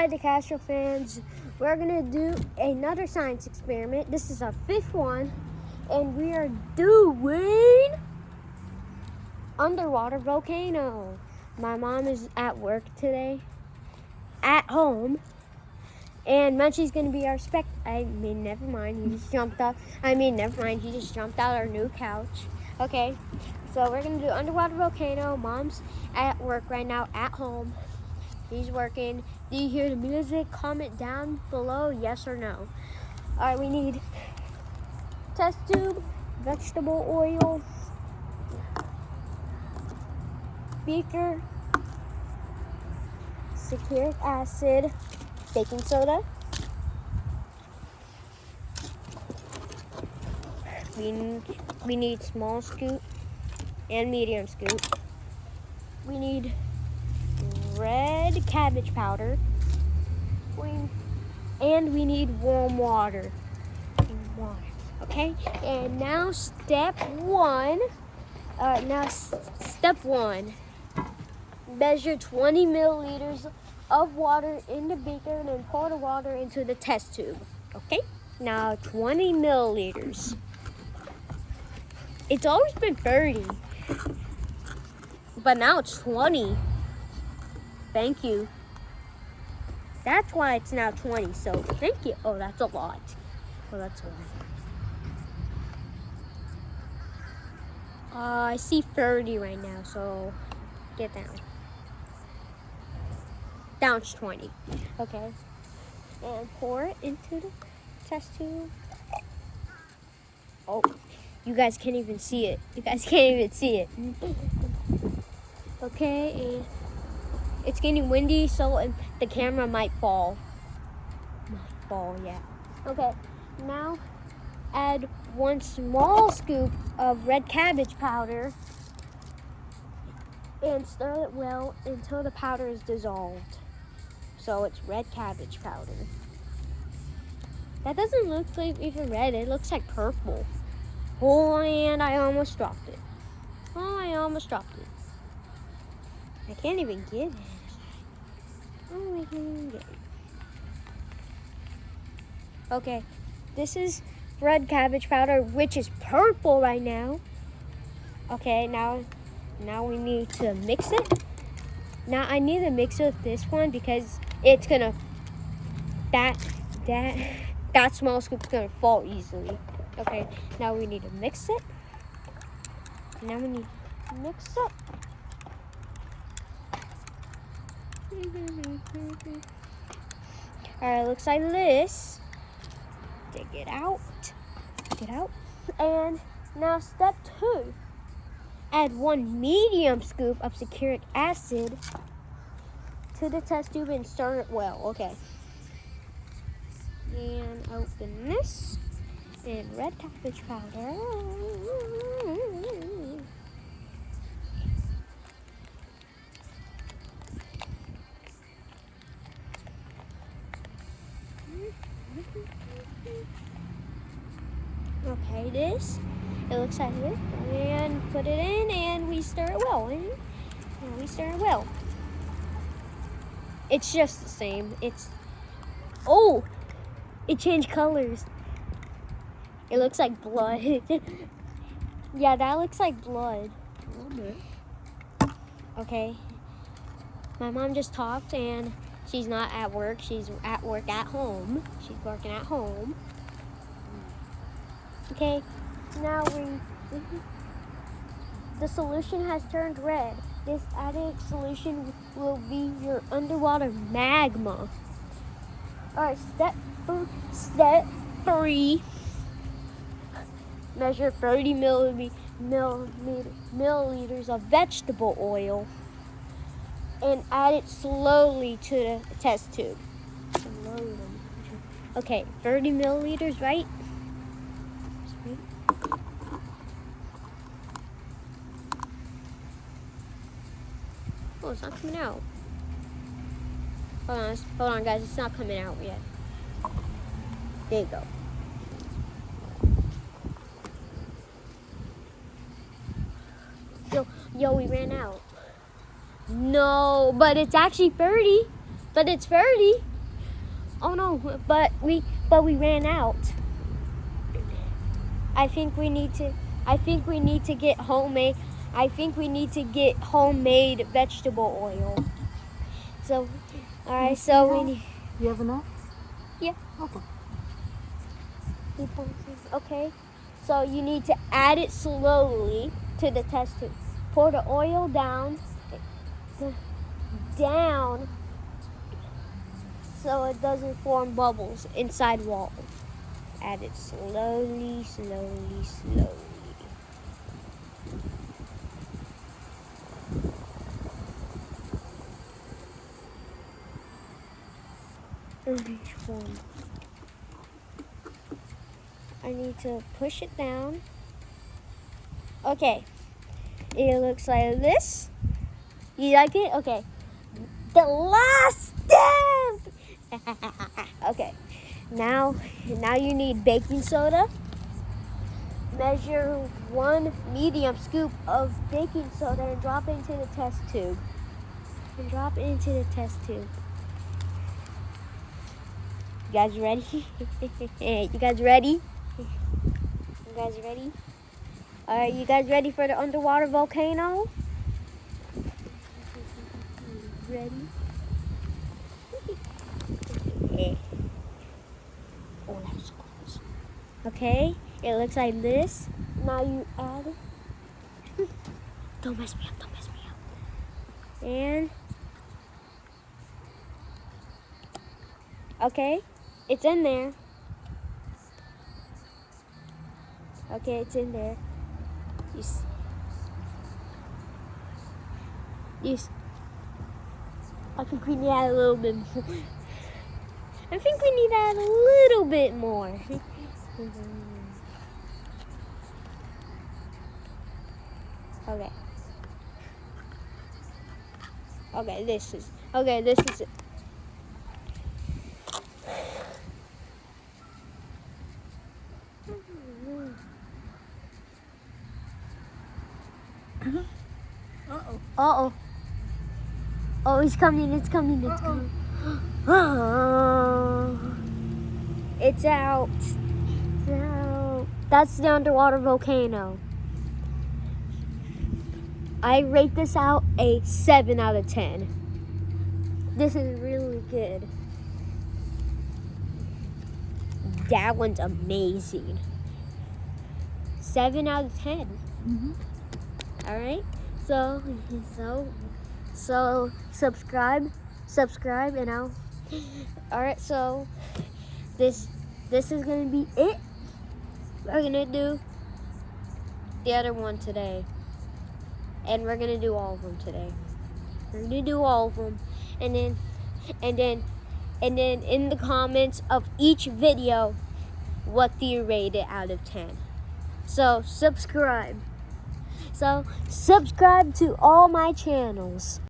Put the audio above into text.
Hi, the Castro fans. We're gonna do another science experiment. This is our fifth one, and we are doing underwater volcano. My mom is at work today, at home, and Munchie's gonna be our never mind. He just jumped up. He just jumped out our new couch. Okay, so we're gonna do underwater volcano. Mom's at work right now, at home. He's working. Do you hear the music? Comment down below, yes or no. All right, we need test tube, vegetable oil, beaker, sulfuric acid, baking soda. We need small scoop and medium scoop. We need red cabbage powder, and we need warm water. Okay, and now step one. Step one. Measure 20 milliliters of water in the beaker and then pour the water into the test tube. Okay, now 20 milliliters. It's always been 30, but now it's 20. Thank you. That's why it's now 20, so thank you. Oh, that's a lot. I see 30 right now, so get down. Down to 20. Okay. And pour it into the test tube. Oh, you guys can't even see it. Okay, and it's getting windy, so the camera might fall. Yeah. Okay, now add 1 small scoop of red cabbage powder and stir it well until the powder is dissolved. So it's red cabbage powder. That doesn't look like even red, it looks like purple. Oh, and I almost dropped it. I can't even get it. Okay, this is red cabbage powder, which is purple right now. Okay, now we need to mix it. Now I need to mix it with this one because it's gonna that small scoop's gonna fall easily. Okay, now we need to mix it. Alright, looks like this. Take it out. And now step 2. Add 1 medium scoop of sulfuric acid to the test tube and stir it well. Okay. And open this. And red cabbage powder. Okay, it looks like this, and put it in, and we stir it well. It's just the same. It changed colors. It looks like blood. Yeah, that looks like blood. A little bit. Okay. My mom just talked, and she's not at work. She's at work at home. She's working at home. Okay, now the solution has turned red. This added solution will be your underwater magma. All right, step 3. Measure 30 milliliters of vegetable oil and add it slowly to the test tube. Okay, 30 milliliters, right? Oh, it's not coming out. Hold on, guys. It's not coming out yet. There you go. Yo, we ran out. No, but it's actually 30. But it's 30. Oh no, but we ran out. I think we need to get homemade. I think we need to get homemade vegetable oil. So, all right. So we need. You have enough? Yeah. Okay. Okay. So you need to add it slowly to the test tube. Pour the oil down, so it doesn't form bubbles inside wall. Add it slowly, slowly, slowly. I need to push it down. Okay. It looks like this. You like it? Okay. The last step. Okay. Now you need baking soda. Measure 1 medium scoop of baking soda and drop it into the test tube. You guys ready? You guys ready? Alright, you guys ready for the underwater volcano? Ready? Oh, that was close. Okay, it looks like this. Now you add it. Don't mess me up. And okay, it's in there. Okay, it's in there. I think we need to add a little bit more. I think we need to add a little bit more. Okay. Okay, this is it. Uh-oh. Oh, it's coming. Oh, it's out. That's the underwater volcano. I rate this out a 7 out of 10. This is really good. That one's amazing. 7 out of 10. Mm-hmm. All right. So subscribe, and I'll. All right. So this is gonna be it. We're gonna do the other one today, and we're gonna do all of them today. We're gonna do all of them, and then in the comments of each video, what do you rate it out of 10? So subscribe to all my channels.